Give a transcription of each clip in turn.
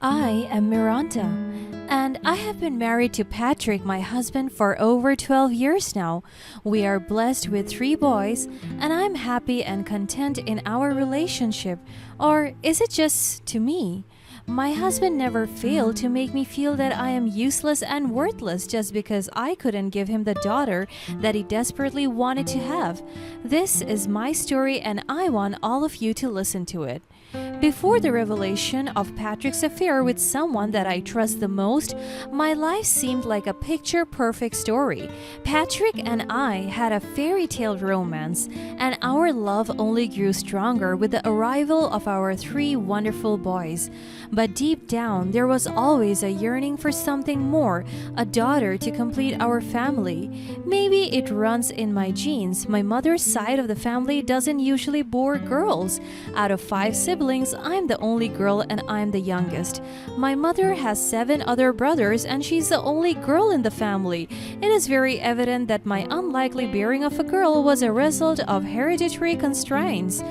I am Miranda, and I have been married to Patrick, my husband, for over 12 years now. We are blessed with 3 boys, and I'm happy and content in our relationship. Or is it just to me? My husband never failed to make me feel that I am useless and worthless just because I couldn't give him the daughter that he desperately wanted to have. This is my story, and I want all of you to listen to it. Before the revelation of Patrick's affair with someone that I trust the most, my life seemed like a picture-perfect story. Patrick and I had a fairy tale romance, and our love only grew stronger with the arrival of our 3 wonderful boys. But deep down, there was always a yearning for something more, a daughter to complete our family. Maybe it runs in my genes. My mother's side of the family doesn't usually bore girls. Out of 5 siblings, I'm the only girl and I'm the youngest. My mother has 7 other brothers and she's the only girl in the family. It is very evident that my unlikely bearing of a girl was a result of hereditary constraints.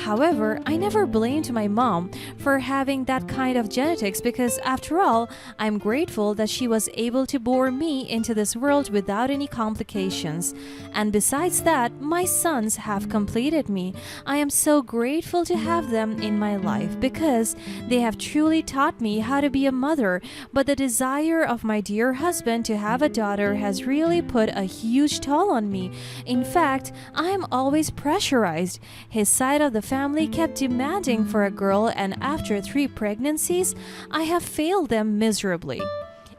However, I never blamed my mom for having that kind of genetics because, after all, I'm grateful that she was able to bore me into this world without any complications. And besides that, my sons have completed me. I am so grateful to have them in my life because they have truly taught me how to be a mother. But the desire of my dear husband to have a daughter has really put a huge toll on me. In fact, I am always pressurized. His side of the family kept demanding for a girl, and after 3 pregnancies, I have failed them miserably.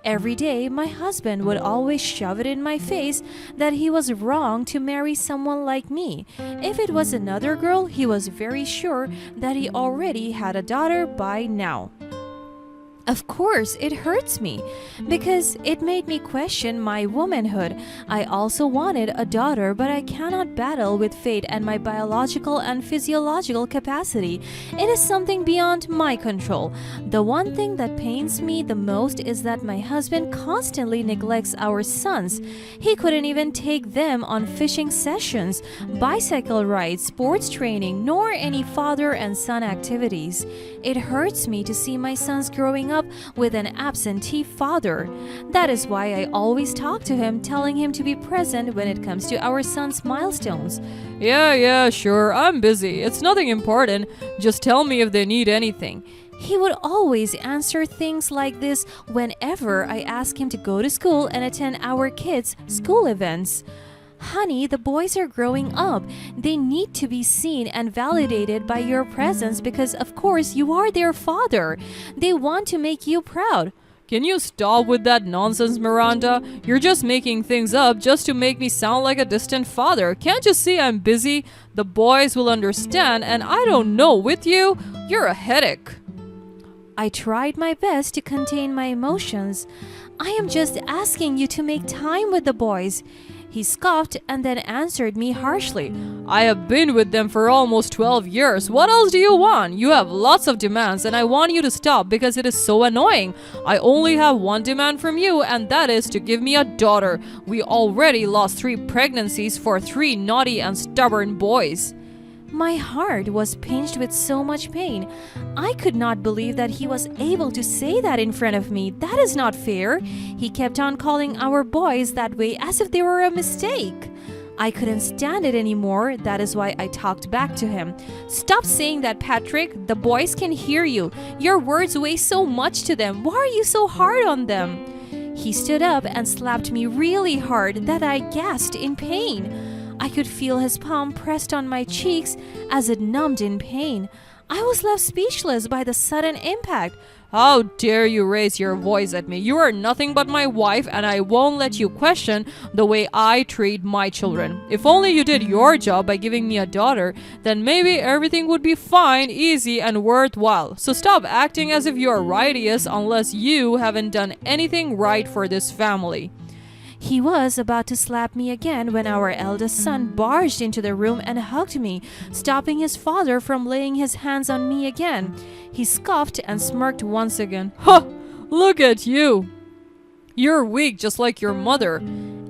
Every day, my husband would always shove it in my face that he was wrong to marry someone like me. If it was another girl, he was very sure that he already had a daughter by now. Of course, it hurts me because it made me question my womanhood. I also wanted a daughter, but I cannot battle with fate and my biological and physiological capacity. It is something beyond my control. The one thing that pains me the most is that my husband constantly neglects our sons. He couldn't even take them on fishing sessions, bicycle rides, sports training, nor any father and son activities. It hurts me to see my sons growing up with an absentee father. That is why I always talk to him, telling him to be present when it comes to our son's milestones. Yeah, sure, I'm busy. It's nothing important. Just tell me if they need anything. He would always answer things like this whenever I ask him to go to school and attend our kids' school events. Honey, the boys are growing up. They need to be seen and validated by your presence because, of course, you are their father. They want to make you proud. Can you stop with that nonsense, Miranda? You're just making things up just to make me sound like a distant father. Can't you see I'm busy? The boys will understand, and I don't know, with you, you're a headache. I tried my best to contain my emotions. I am just asking you to make time with the boys. He scoffed and then answered me harshly. I have been with them for almost 12 years. What else do you want? You have lots of demands and I want you to stop because it is so annoying. I only have one demand from you, and that is to give me a daughter. We already lost 3 pregnancies for 3 naughty and stubborn boys. My heart was pinched with so much pain. I could not believe that he was able to say that in front of me. That is not fair. He kept on calling our boys that way as if they were a mistake. I couldn't stand it anymore. That is why I talked back to him. Stop saying that, Patrick. The boys can hear you. Your words weigh so much to them. Why are you so hard on them? He stood up and slapped me really hard that I gasped in pain. I could feel his palm pressed on my cheeks as it numbed in pain. I was left speechless by the sudden impact. How dare you raise your voice at me? You are nothing but my wife, and I won't let you question the way I treat my children. If only you did your job by giving me a daughter, then maybe everything would be fine, easy, and worthwhile. So stop acting as if you are righteous unless you haven't done anything right for this family. He was about to slap me again when our eldest son barged into the room and hugged me, stopping his father from laying his hands on me again. He scoffed and smirked once again. Ha! Look at you! You're weak just like your mother.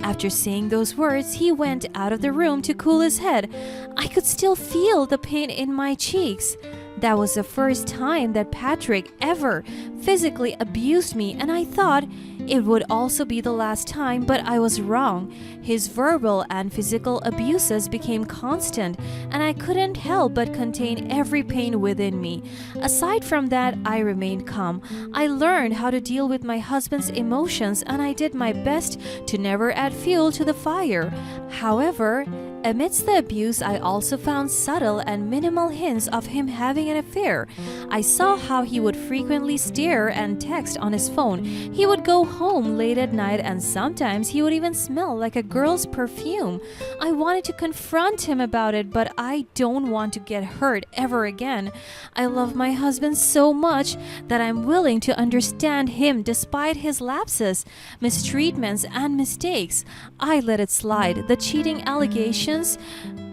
After saying those words, he went out of the room to cool his head. I could still feel the pain in my cheeks. That was the first time that Patrick ever physically abused me, and I thought it would also be the last time, but I was wrong. His verbal and physical abuses became constant, and I couldn't help but contain every pain within me. Aside from that, I remained calm. I learned how to deal with my husband's emotions, and I did my best to never add fuel to the fire. However, amidst the abuse, I also found subtle and minimal hints of him having an affair. I saw how he would frequently stare and text on his phone. He would go home late at night, and sometimes he would even smell like a girl's perfume. I wanted to confront him about it, but I don't want to get hurt ever again. I love my husband so much that I'm willing to understand him despite his lapses, mistreatments, and mistakes. I let it slide. The cheating allegations,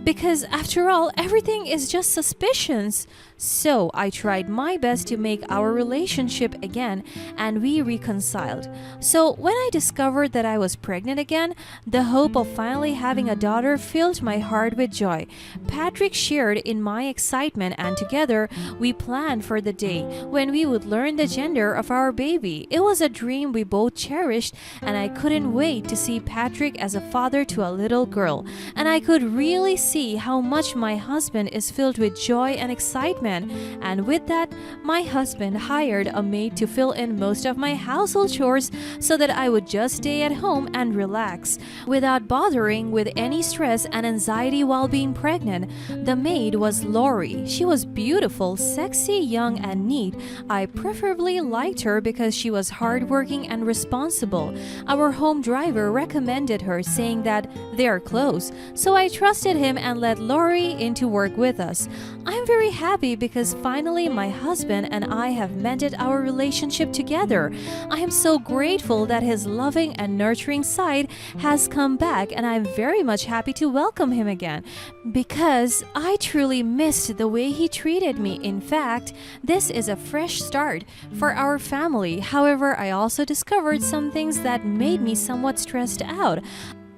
because after all, everything is just suspicions. So I tried my best to make our relationship again, and we reconciled. So when I discovered that I was pregnant again, the hope of finally having a daughter filled my heart with joy. Patrick shared in my excitement, and together we planned for the day when we would learn the gender of our baby. It was a dream we both cherished, and I couldn't wait to see Patrick as a father to a little girl. And I could really see how much my husband is filled with joy and excitement. And with that, my husband hired a maid to fill in most of my household chores so that I would just stay at home and relax without bothering with any stress and anxiety while being pregnant. The maid was Lori. She was beautiful, sexy, young, and neat. I preferably liked her because she was hardworking and responsible. Our home driver recommended her, saying that they are close, so I trusted him and let Lori in to work with us. I'm very happy because finally my husband and I have mended our relationship together. I am so grateful that his loving and nurturing side has come back, and I'm very much happy to welcome him again because I truly missed the way he treated me. In fact, this is a fresh start for our family. However, I also discovered some things that made me somewhat stressed out.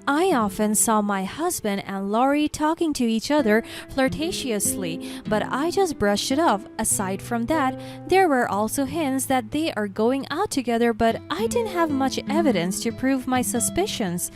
I often saw my husband and Laurie talking to each other flirtatiously, but I just brushed it off. Aside from that, there were also hints that they are going out together, but I didn't have much evidence to prove my suspicions.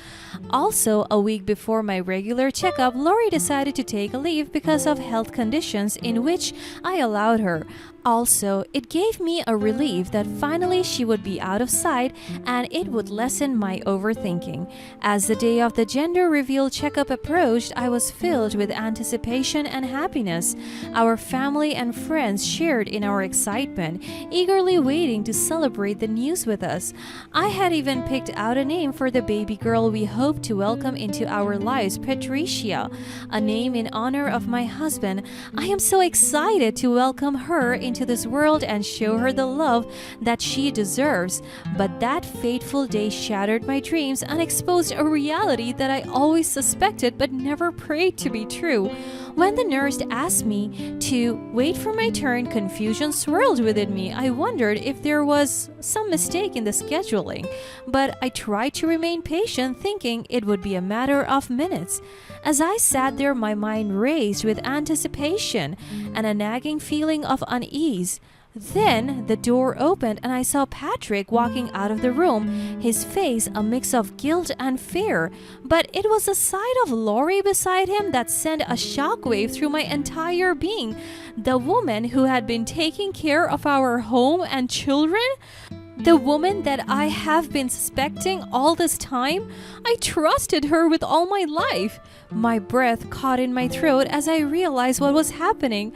Also, a week before my regular checkup, Laurie decided to take a leave because of health conditions, in which I allowed her. Also, it gave me a relief that finally she would be out of sight, and it would lessen my overthinking. As the day of the gender reveal checkup approached, I was filled with anticipation and happiness. Our family and friends shared in our excitement, eagerly waiting to celebrate the news with us. I had even picked out a name for the baby girl we hoped to welcome into our lives, Patricia, a name in honor of my husband. I am so excited to welcome her into this world and show her the love that she deserves. But that fateful day shattered my dreams and exposed a reality that I always suspected but never prayed to be true. When the nurse asked me to wait for my turn, confusion swirled within me. I wondered if there was some mistake in the scheduling, but I tried to remain patient, thinking it would be a matter of minutes. As I sat there, my mind raced with anticipation and a nagging feeling of unease. Then the door opened and I saw Patrick walking out of the room, his face a mix of guilt and fear. But it was the sight of Lori beside him that sent a shockwave through my entire being. The woman who had been taking care of our home and children? The woman that I have been suspecting all this time? I trusted her with all my life. My breath caught in my throat as I realized what was happening.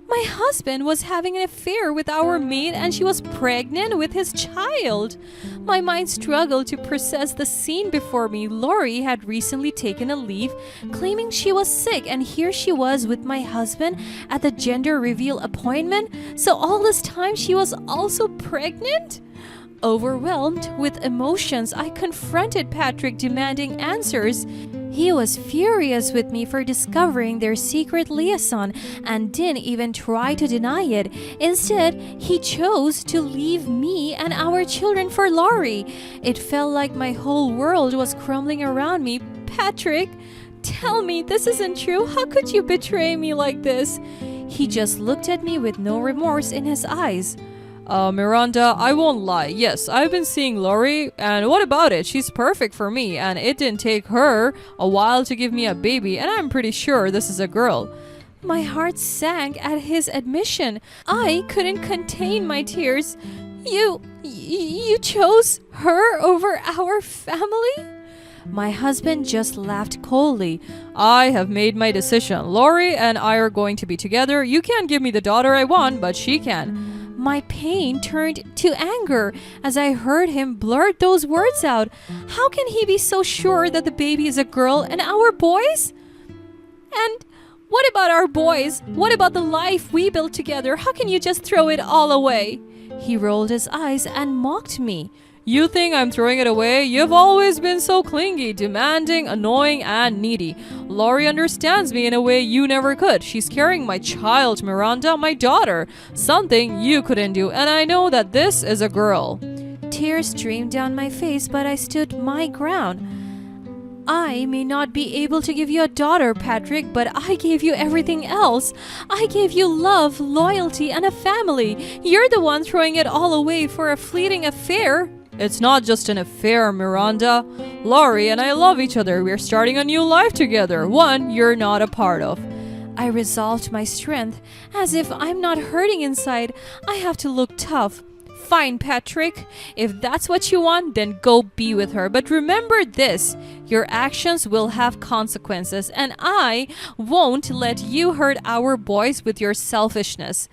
My husband was having an affair with our maid, and she was pregnant with his child. My mind struggled to process the scene before me. Lori had recently taken a leave, claiming she was sick, and here she was with my husband at the gender reveal appointment. So all this time she was also pregnant? Overwhelmed with emotions, I confronted Patrick, demanding answers. He was furious with me for discovering their secret liaison and didn't even try to deny it. Instead, he chose to leave me and our children for Laurie. It felt like my whole world was crumbling around me. Patrick, tell me this isn't true. How could you betray me like this? He just looked at me with no remorse in his eyes. Miranda, I won't lie. Yes, I've been seeing Lori, and what about it? She's perfect for me, and it didn't take her a while to give me a baby, and I'm pretty sure this is a girl. My heart sank at his admission. I couldn't contain my tears. You chose her over our family? My husband just laughed coldly. I have made my decision. Lori and I are going to be together. You can't give me the daughter I want, but she can. My pain turned to anger as I heard him blurt those words out. How can he be so sure that the baby is a girl and our boys? And what about our boys? What about the life we built together? How can you just throw it all away? He rolled his eyes and mocked me. You think I'm throwing it away? You've always been so clingy, demanding, annoying, and needy. Lori understands me in a way you never could. She's carrying my child, Miranda, my daughter. Something you couldn't do, and I know that this is a girl. Tears streamed down my face, but I stood my ground. I may not be able to give you a daughter, Patrick, but I gave you everything else. I gave you love, loyalty, and a family. You're the one throwing it all away for a fleeting affair. It's not just an affair, Miranda. Lori and I love each other. We're starting a new life together, one you're not a part of. I resolved my strength. As if I'm not hurting inside, I have to look tough. Fine, Patrick. If that's what you want, then go be with her. But remember this, your actions will have consequences, and I won't let you hurt our boys with your selfishness.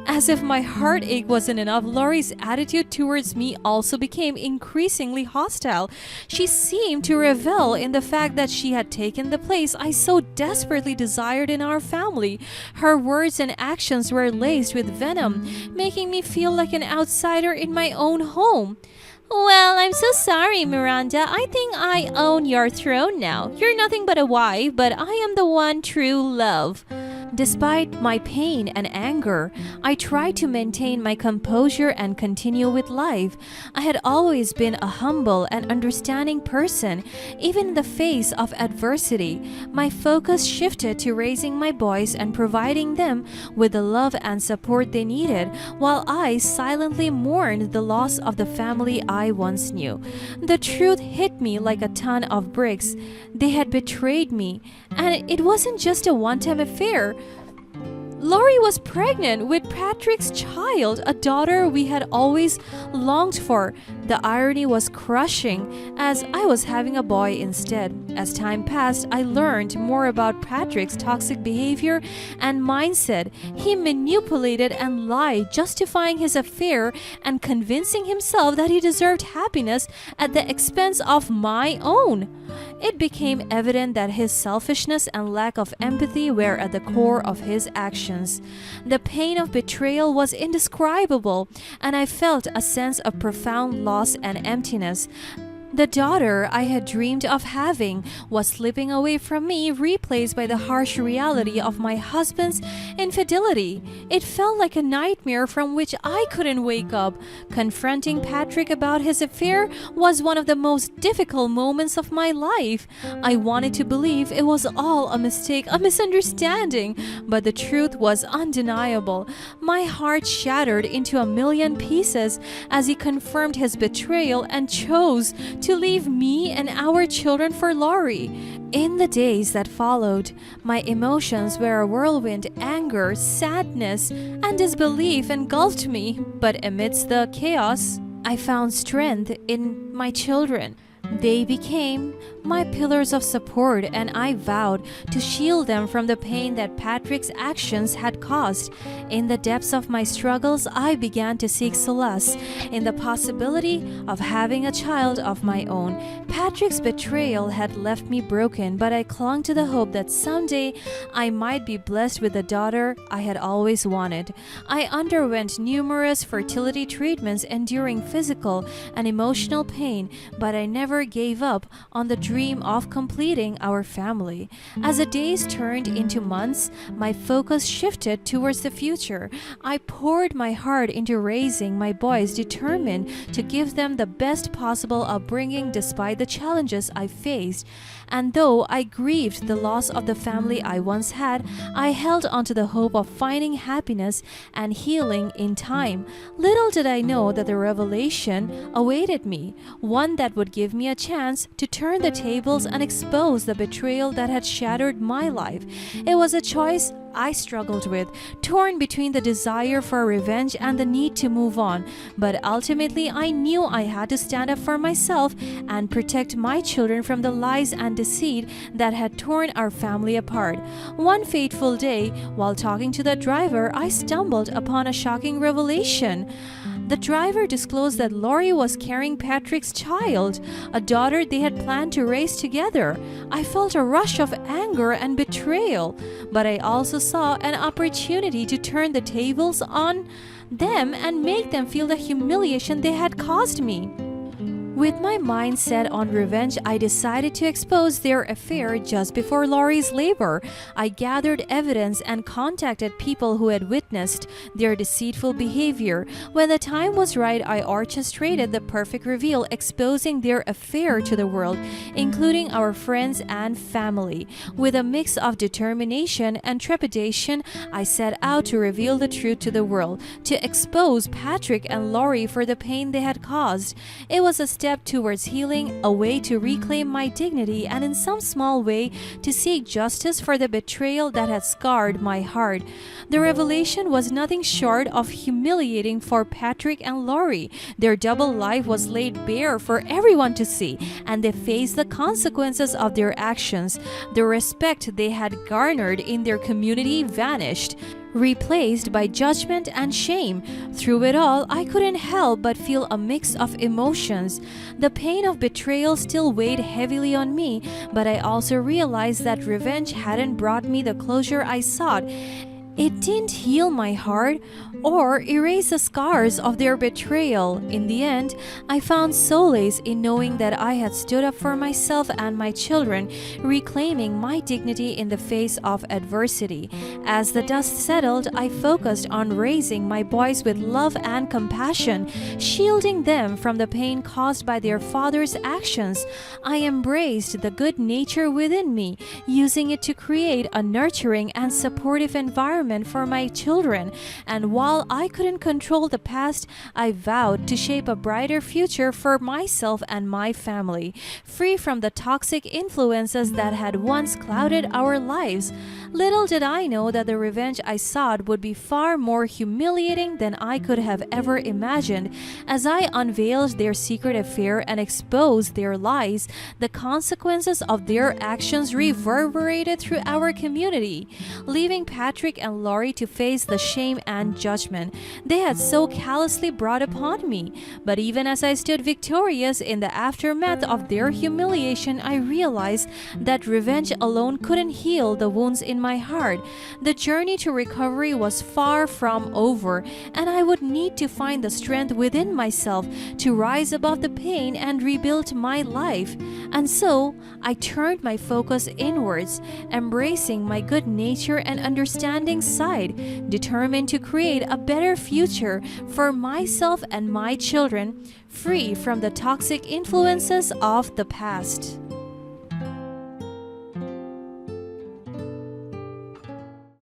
As if my heartache wasn't enough, Lori's attitude towards me also became increasingly hostile. She seemed to revel in the fact that she had taken the place I so desperately desired in our family. Her words and actions were laced with venom, making me feel like an outsider in my own home. Well, I'm so sorry, Miranda. I think I own your throne now. You're nothing but a wife, but I am the one true love. Despite my pain and anger, I tried to maintain my composure and continue with life. I had always been a humble and understanding person, even in the face of adversity. My focus shifted to raising my boys and providing them with the love and support they needed, while I silently mourned the loss of the family I once knew. The truth hit me like a ton of bricks. They had betrayed me, and it wasn't just a one-time affair. Lori was pregnant with Patrick's child, a daughter we had always longed for. The irony was crushing, as I was having a boy instead. As time passed, I learned more about Patrick's toxic behavior and mindset. He manipulated and lied, justifying his affair and convincing himself that he deserved happiness at the expense of my own. It became evident that his selfishness and lack of empathy were at the core of his actions. The pain of betrayal was indescribable, and I felt a sense of profound loss and emptiness. The daughter I had dreamed of having was slipping away from me, replaced by the harsh reality of my husband's infidelity. It felt like a nightmare from which I couldn't wake up. Confronting Patrick about his affair was one of the most difficult moments of my life. I wanted to believe it was all a mistake, a misunderstanding, but the truth was undeniable. My heart shattered into a million pieces as he confirmed his betrayal and chose to leave me and our children for Lori. In the days that followed, my emotions were a whirlwind. Anger, sadness, and disbelief engulfed me. But amidst the chaos, I found strength in my children. They became my pillars of support, and I vowed to shield them from the pain that Patrick's actions had caused. In the depths of my struggles, I began to seek solace in the possibility of having a child of my own. Patrick's betrayal had left me broken, but I clung to the hope that someday I might be blessed with the daughter I had always wanted. I underwent numerous fertility treatments, enduring physical and emotional pain, but I never never gave up on the dream of completing our family. As the days turned into months, my focus shifted towards the future. I poured my heart into raising my boys, determined to give them the best possible upbringing despite the challenges I faced. And though I grieved the loss of the family I once had, I held onto the hope of finding happiness and healing in time. Little did I know that the revelation awaited me, one that would give me a chance to turn the tables and expose the betrayal that had shattered my life. It was a choice I struggled with, torn between the desire for revenge and the need to move on. But ultimately, I knew I had to stand up for myself and protect my children from the lies and deceit that had torn our family apart. One fateful day, while talking to the driver, I stumbled upon a shocking revelation. The driver disclosed that Lori was carrying Patrick's child, a daughter they had planned to raise together. I felt a rush of anger and betrayal, but I also saw an opportunity to turn the tables on them and make them feel the humiliation they had caused me. With my mind set on revenge, I decided to expose their affair just before Laurie's labor. I gathered evidence and contacted people who had witnessed their deceitful behavior. When the time was right, I orchestrated the perfect reveal, exposing their affair to the world, including our friends and family. With a mix of determination and trepidation, I set out to reveal the truth to the world, to expose Patrick and Laurie for the pain they had caused. It was a step towards healing, a way to reclaim my dignity, and in some small way to seek justice for the betrayal that had scarred my heart. The revelation was nothing short of humiliating for Patrick and Laurie. Their double life was laid bare for everyone to see, and they faced the consequences of their actions. The respect they had garnered in their community vanished, replaced by judgment and shame. Through it all, I couldn't help but feel a mix of emotions. The pain of betrayal still weighed heavily on me, but I also realized that revenge hadn't brought me the closure I sought. It didn't heal my heart or erase the scars of their betrayal. In the end, I found solace in knowing that I had stood up for myself and my children, reclaiming my dignity in the face of adversity. As the dust settled, I focused on raising my boys with love and compassion, shielding them from the pain caused by their father's actions. I embraced the good nature within me, using it to create a nurturing and supportive environment for my children. And while I couldn't control the past, I vowed to shape a brighter future for myself and my family, free from the toxic influences that had once clouded our lives. Little did I know that the revenge I sought would be far more humiliating than I could have ever imagined. As I unveiled their secret affair and exposed their lies, the consequences of their actions reverberated through our community, leaving Patrick and Laurie to face the shame and judgment they had so callously brought upon me. But even as I stood victorious in the aftermath of their humiliation, I realized that revenge alone couldn't heal the wounds in my heart. The journey to recovery was far from over, and I would need to find the strength within myself to rise above the pain and rebuild my life. And so, I turned my focus inwards, embracing my good nature and understanding side, determined to create a better future for myself and my children, free from the toxic influences of the past.